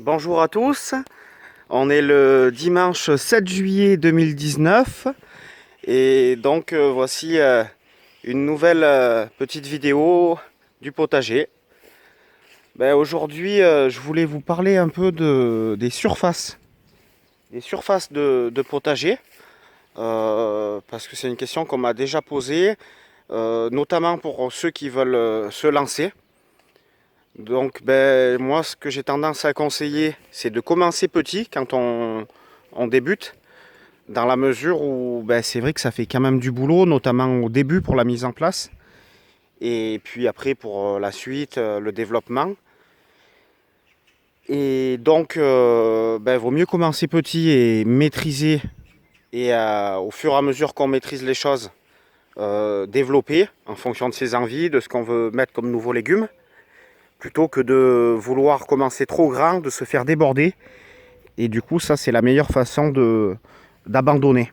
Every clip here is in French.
Bonjour à tous, on est le dimanche 7 juillet 2019 et donc voici une nouvelle petite vidéo du potager. Aujourd'hui je voulais vous parler un peu des surfaces de potager parce que c'est une question qu'on m'a déjà posée, notamment pour ceux qui veulent se lancer. Donc moi ce que j'ai tendance à conseiller c'est de commencer petit quand on débute, dans la mesure où c'est vrai que ça fait quand même du boulot, notamment au début pour la mise en place et puis après pour la suite, le développement. Et donc vaut mieux commencer petit et maîtriser, et au fur et à mesure qu'on maîtrise les choses, développer en fonction de ses envies, de ce qu'on veut mettre comme nouveaux légumes, plutôt que de vouloir commencer trop grand, de se faire déborder. Et du coup, ça, c'est la meilleure façon d'abandonner.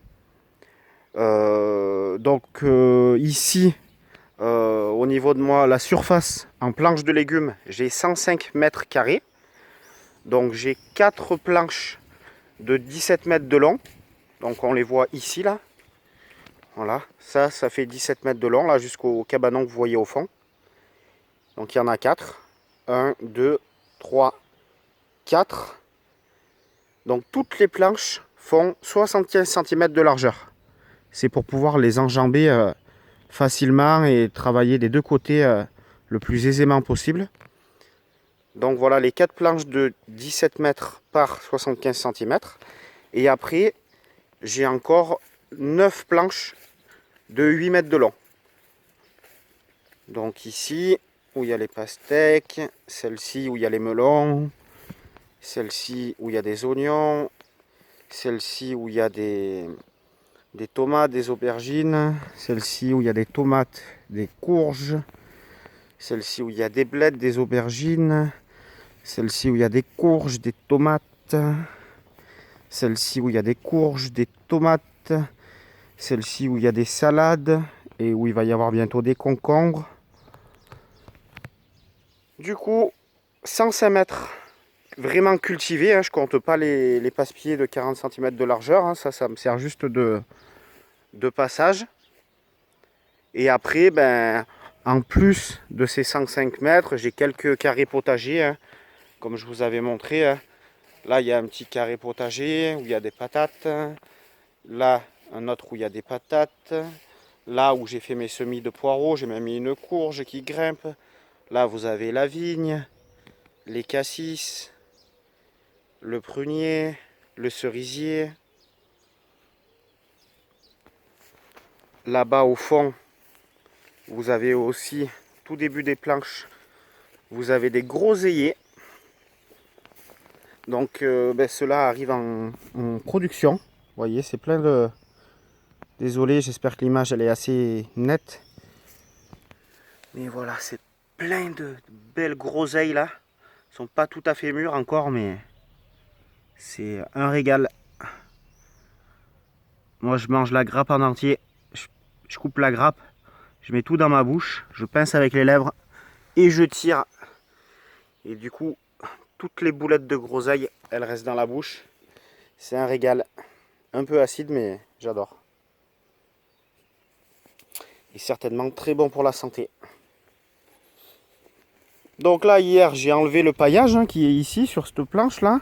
Ici, au niveau de moi, la surface en planches de légumes, j'ai 105 mètres carrés. Donc j'ai 4 planches de 17 mètres de long. Donc on les voit ici, là. Voilà, ça fait 17 mètres de long, là, jusqu'au cabanon que vous voyez au fond. Donc il y en a 4. 1, 2, 3, 4. Donc toutes les planches font 75 cm de largeur. C'est pour pouvoir les enjamber facilement et travailler des deux côtés le plus aisément possible. Donc voilà les 4 planches de 17 mètres par 75 cm. Et après, j'ai encore 9 planches de 8 mètres de long. Donc ici, où il y a les pastèques, celle-ci où il y a les melons, celle-ci où il y a des oignons, celle-ci où il y a des tomates, des aubergines, celle-ci où il y a des tomates, des courges, celle-ci où il y a des blettes, des aubergines, celle-ci où il y a des courges, des tomates, celle-ci où il y a des courges, des tomates, celle-ci où il y a des salades et où il va y avoir bientôt des concombres. Du coup, 105 mètres vraiment cultivés, hein, je compte pas les passe-pieds de 40 cm de largeur, hein, ça me sert juste de passage. Et après, en plus de ces 105 mètres, j'ai quelques carrés potagers, hein, comme je vous avais montré. Hein. Là, il y a un petit carré potager où il y a des patates. Là, un autre où il y a des patates. Là où j'ai fait mes semis de poireaux, j'ai même mis une courge qui grimpe. Là, vous avez la vigne, les cassis, le prunier, le cerisier. Là-bas, au fond, vous avez aussi, tout début des planches, vous avez des groseilliers. Donc cela arrive en production. Vous voyez, c'est plein de... Désolé, j'espère que l'image elle est assez nette. Mais voilà, c'est plein de belles groseilles là. Elles sont pas tout à fait mûres encore, mais c'est un régal. Moi, je mange la grappe en entier. Je coupe la grappe, je mets tout dans ma bouche, je pince avec les lèvres et je tire. Et du coup, toutes les boulettes de groseille, elles restent dans la bouche. C'est un régal. Un peu acide, mais j'adore. Et certainement très bon pour la santé. Donc là, hier, j'ai enlevé le paillage hein, qui est ici, sur cette planche-là.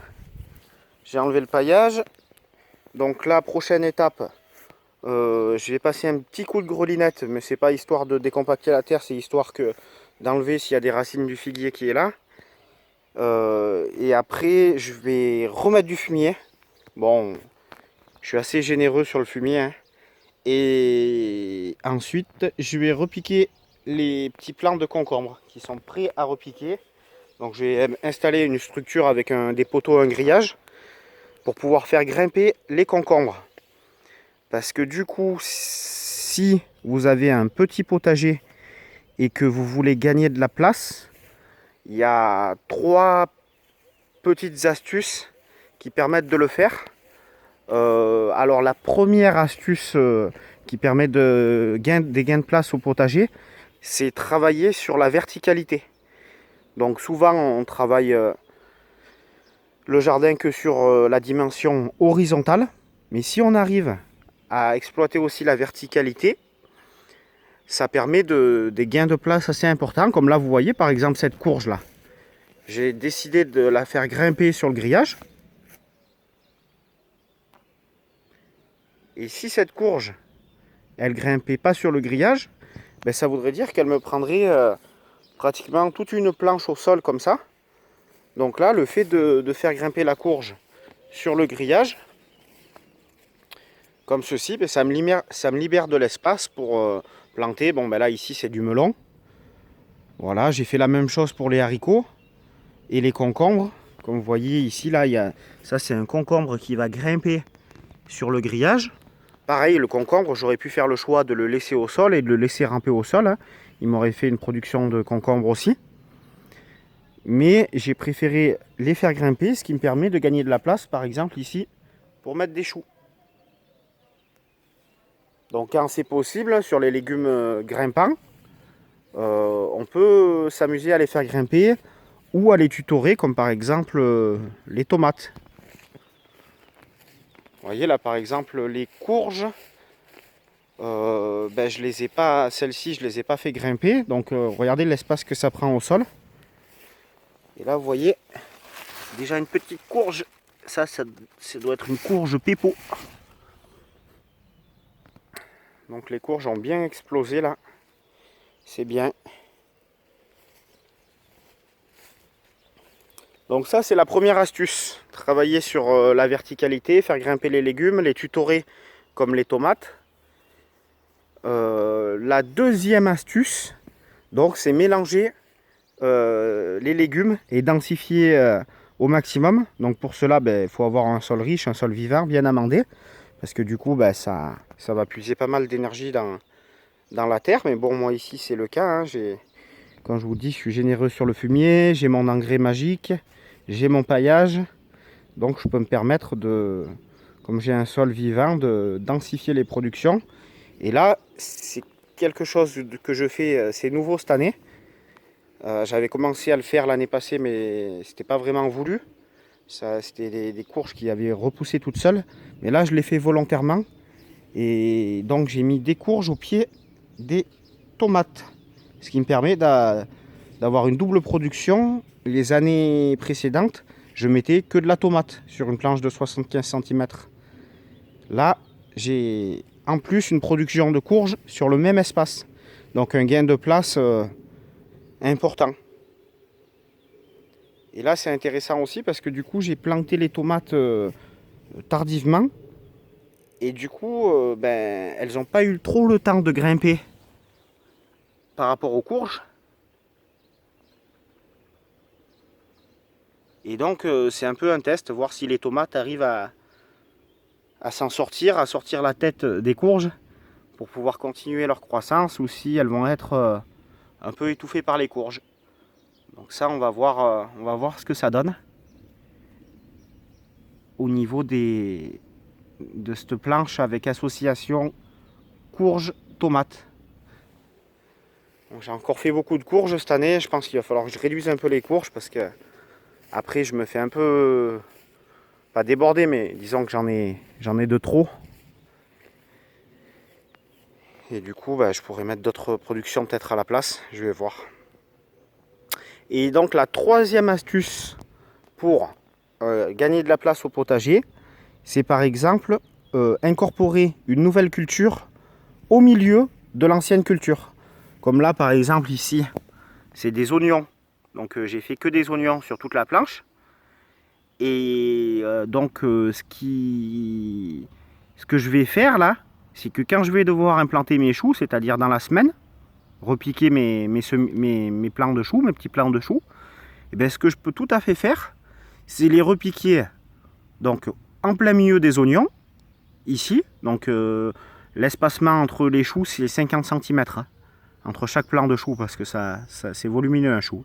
J'ai enlevé le paillage. Donc la prochaine étape, je vais passer un petit coup de grelinette, mais c'est pas histoire de décompacter la terre, c'est histoire d'enlever s'il y a des racines du figuier qui est là. Et après, je vais remettre du fumier. Bon, je suis assez généreux sur le fumier. Hein. Et ensuite, je vais repiquer les petits plants de concombre qui sont prêts à repiquer. Donc je vais installer une structure avec des poteaux, un grillage, pour pouvoir faire grimper les concombres. Parce que du coup, si vous avez un petit potager et que vous voulez gagner de la place, il y a 3 petites astuces qui permettent de le faire. Alors la première astuce qui permet des gains de place au potager, c'est travailler sur la verticalité. Donc souvent on travaille le jardin que sur la dimension horizontale. Mais si on arrive à exploiter aussi la verticalité, ça permet des gains de place assez importants. Comme là, vous voyez par exemple cette courge là. J'ai décidé de la faire grimper sur le grillage. Et si cette courge, elle grimpait pas sur le grillage, ben ça voudrait dire qu'elle me prendrait pratiquement toute une planche au sol comme ça. Donc là, le fait de faire grimper la courge sur le grillage, comme ceci, ben ça me libère de l'espace pour planter. Bon, ben là, ici, c'est du melon. Voilà, j'ai fait la même chose pour les haricots et les concombres. Comme vous voyez ici, là, ça, c'est un concombre qui va grimper sur le grillage. Pareil, le concombre, j'aurais pu faire le choix de le laisser au sol et de le laisser ramper au sol. Hein. Il m'aurait fait une production de concombre aussi. Mais j'ai préféré les faire grimper, ce qui me permet de gagner de la place, par exemple ici, pour mettre des choux. Donc quand c'est possible, sur les légumes grimpants, on peut s'amuser à les faire grimper ou à les tutorer, comme par exemple les tomates. Vous voyez là par exemple les courges, je les ai pas, celles-ci je les ai pas fait grimper, donc regardez l'espace que ça prend au sol. Et là vous voyez déjà une petite courge, ça doit être une courge pépo. Donc les courges ont bien explosé là, c'est bien. Donc ça c'est la première astuce, travailler sur la verticalité, faire grimper les légumes, les tutorer comme les tomates. La deuxième astuce, donc c'est mélanger les légumes et densifier au maximum. Donc pour cela, il faut avoir un sol riche, un sol vivant, bien amendé, parce que du coup ça va puiser pas mal d'énergie dans la terre. Mais bon, moi ici c'est le cas, hein. Quand je vous dis, je suis généreux sur le fumier, j'ai mon engrais magique, j'ai mon paillage, donc je peux me permettre comme j'ai un sol vivant, de densifier les productions. Et là, c'est quelque chose que je fais, c'est nouveau cette année. J'avais commencé à le faire l'année passée, mais c'était pas vraiment voulu. C'était des courges qui avaient repoussé toutes seules. Mais là, je l'ai fait volontairement. Et donc, j'ai mis des courges au pied des tomates. Ce qui me permet d'avoir une double production. Les années précédentes, je mettais que de la tomate sur une planche de 75 cm. Là, j'ai en plus une production de courges sur le même espace. Donc un gain de place important. Et là, c'est intéressant aussi parce que du coup, j'ai planté les tomates tardivement. Et du coup, elles n'ont pas eu trop le temps de grimper par rapport aux courges. Et donc, c'est un peu un test, voir si les tomates arrivent à s'en sortir, à sortir la tête des courges pour pouvoir continuer leur croissance, ou si elles vont être un peu étouffées par les courges. Donc ça, on va voir ce que ça donne au niveau de cette planche avec association courge-tomate. J'ai encore fait beaucoup de courges cette année. Je pense qu'il va falloir que je réduise un peu les courges parce que après je me fais un peu, pas déborder, mais disons que j'en ai de trop. Et du coup, je pourrais mettre d'autres productions peut-être à la place. Je vais voir. Et donc la troisième astuce pour gagner de la place au potager, c'est par exemple incorporer une nouvelle culture au milieu de l'ancienne culture. Comme là par exemple ici, c'est des oignons. Donc j'ai fait que des oignons sur toute la planche. Et donc ce que je vais faire là, c'est que quand je vais devoir implanter mes choux, c'est-à-dire dans la semaine, repiquer mes plants de choux, mes petits plants de choux, et bien ce que je peux tout à fait faire, c'est les repiquer donc en plein milieu des oignons, ici. Donc l'espacement entre les choux, c'est 50 cm hein, entre chaque plant de chou, parce que ça c'est volumineux un chou.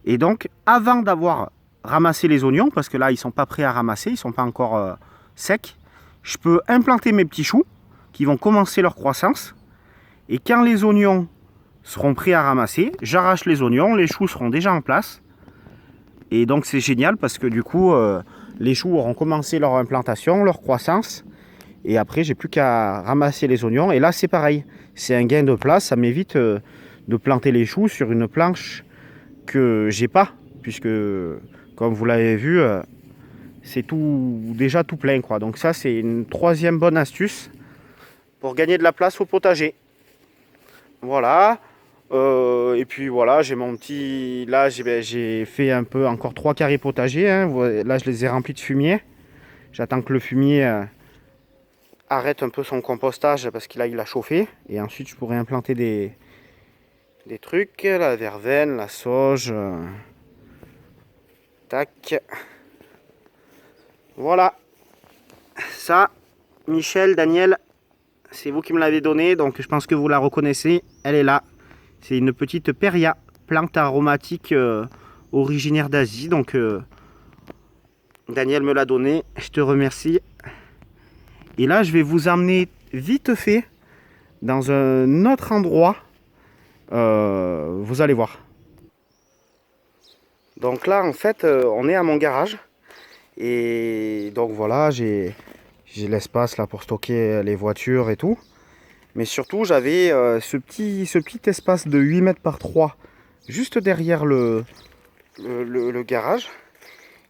Et donc avant d'avoir ramassé les oignons, parce que là ils ne sont pas prêts à ramasser, ils ne sont pas encore secs, je peux implanter mes petits choux qui vont commencer leur croissance. Et quand les oignons seront prêts à ramasser, j'arrache les oignons, les choux seront déjà en place. Et donc c'est génial parce que du coup, les choux auront commencé leur implantation, leur croissance. Et après, j'ai plus qu'à ramasser les oignons. Et là, c'est pareil. C'est un gain de place. Ça m'évite de planter les choux sur une planche que j'ai pas. Puisque, comme vous l'avez vu, c'est déjà tout plein, quoi. Donc ça, c'est une troisième bonne astuce pour gagner de la place au potager. Voilà. Et puis voilà, j'ai mon petit... Là, j'ai fait un peu encore 3 carrés potagers, hein. Là, je les ai remplis de fumier. J'attends que le fumier arrête un peu son compostage parce qu'il il a chauffé. Et ensuite, je pourrais implanter des trucs. La verveine, la sauge. Tac. Voilà. Ça, Michel, Daniel, c'est vous qui me l'avez donné. Donc, je pense que vous la reconnaissez. Elle est là. C'est une petite Peria, plante aromatique originaire d'Asie. Donc, Daniel me l'a donné. Je te remercie. Et là, je vais vous emmener vite fait dans un autre endroit. Vous allez voir. Donc là, en fait, on est à mon garage. Et donc voilà, j'ai l'espace là pour stocker les voitures et tout. Mais surtout, j'avais ce petit espace de 8 mètres par 3 juste derrière le garage.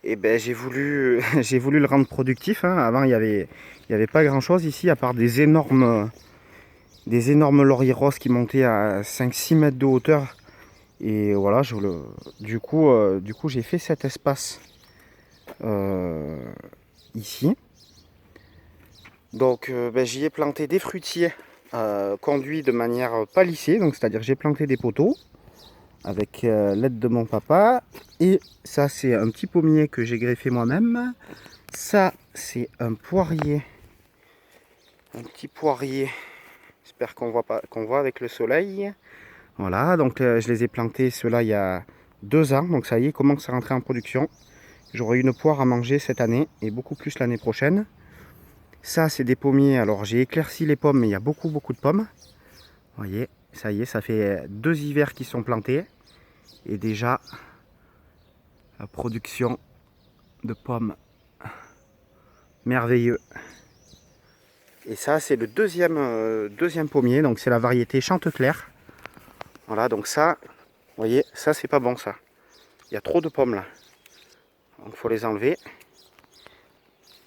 Et ben j'ai voulu, j'ai voulu le rendre productif, hein. Avant, il y avait pas grand chose ici à part des énormes lauriers roses qui montaient à 5-6 mètres de hauteur. Et voilà, du coup, j'ai fait cet espace ici. Donc ben, j'y ai planté des fruitiers conduits de manière palissée, donc c'est-à-dire j'ai planté des poteaux avec l'aide de mon papa. Et ça, c'est un petit pommier que j'ai greffé moi-même. Ça, c'est un poirier. Un petit poirier. J'espère qu'on voit avec le soleil. Voilà, donc je les ai plantés, ceux-là, il y a 2 ans. Donc ça y est, commence à rentrer en production. J'aurai une poire à manger cette année et beaucoup plus l'année prochaine. Ça, c'est des pommiers. Alors, j'ai éclairci les pommes, mais il y a beaucoup de pommes. Vous voyez, ça y est, ça fait 2 hivers qui sont plantés. Et déjà, la production de pommes, merveilleux. Et ça, c'est le deuxième pommier. Donc, c'est la variété Chanteclair. Voilà, donc ça, vous voyez, ça, c'est pas bon, ça. Il y a trop de pommes, là. Donc, il faut les enlever.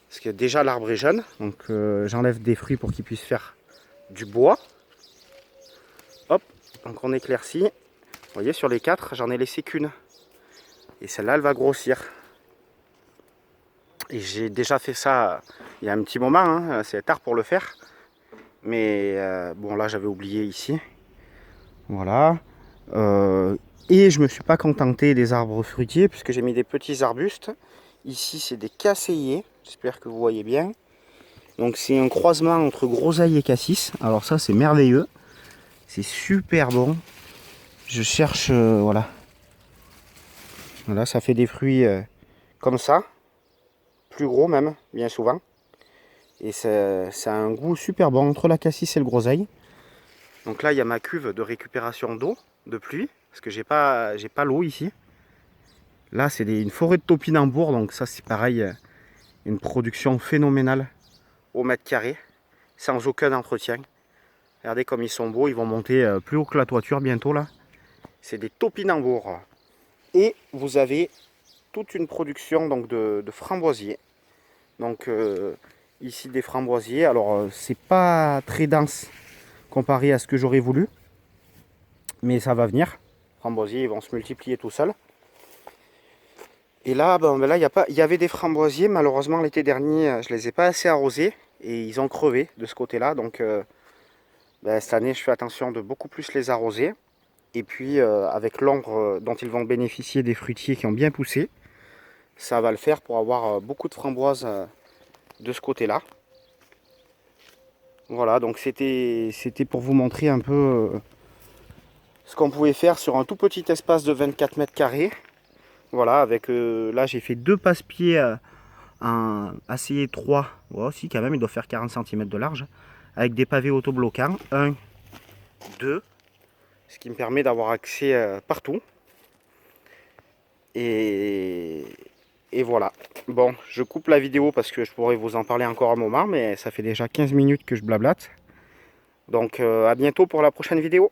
Parce que déjà, l'arbre est jeune. Donc, j'enlève des fruits pour qu'il puisse faire du bois. Hop, donc on éclaircit. Vous voyez, sur les 4, j'en ai laissé qu'une. Et celle-là, elle va grossir. Et j'ai déjà fait ça il y a un petit moment, hein. C'est tard pour le faire. Mais bon, là, j'avais oublié ici. Voilà. Et je ne me suis pas contenté des arbres fruitiers, puisque j'ai mis des petits arbustes. Ici, c'est des casséiers. J'espère que vous voyez bien. Donc, c'est un croisement entre groseille et cassis. Alors ça, c'est merveilleux. C'est super bon. Je cherche, voilà. Voilà, ça fait des fruits comme ça. Plus gros même, bien souvent. Et ça a un goût super bon entre la cassis et le groseille. Donc là, il y a ma cuve de récupération d'eau, de pluie. Parce que j'ai pas l'eau ici. Là, c'est une forêt de topinambours. Donc ça, c'est pareil, une production phénoménale au mètre carré. Sans aucun entretien. Regardez comme ils sont beaux. Ils vont monter plus haut que la toiture bientôt là. C'est des topinambours. Et vous avez toute une production donc, de framboisiers. Donc ici des framboisiers. Alors c'est pas très dense comparé à ce que j'aurais voulu. Mais ça va venir. Les framboisiers ils vont se multiplier tout seuls. Et là, là il y avait des framboisiers. Malheureusement l'été dernier, je les ai pas assez arrosés. Et ils ont crevé de ce côté-là. Donc cette année, je fais attention de beaucoup plus les arroser. Et puis avec l'ombre dont ils vont bénéficier des fruitiers qui ont bien poussé, ça va le faire pour avoir beaucoup de framboises de ce côté-là. Voilà, donc c'était pour vous montrer un peu ce qu'on pouvait faire sur un tout petit espace de 24 mètres carrés. Voilà, avec là j'ai fait 2 passe-pieds assez étroits. Ouais, aussi quand même, il doit faire 40 cm de large. Avec des pavés autobloquants. 1, 2. Ce qui me permet d'avoir accès partout. Et voilà. Bon, je coupe la vidéo parce que je pourrais vous en parler encore un moment, mais ça fait déjà 15 minutes que je blablate. Donc à bientôt pour la prochaine vidéo.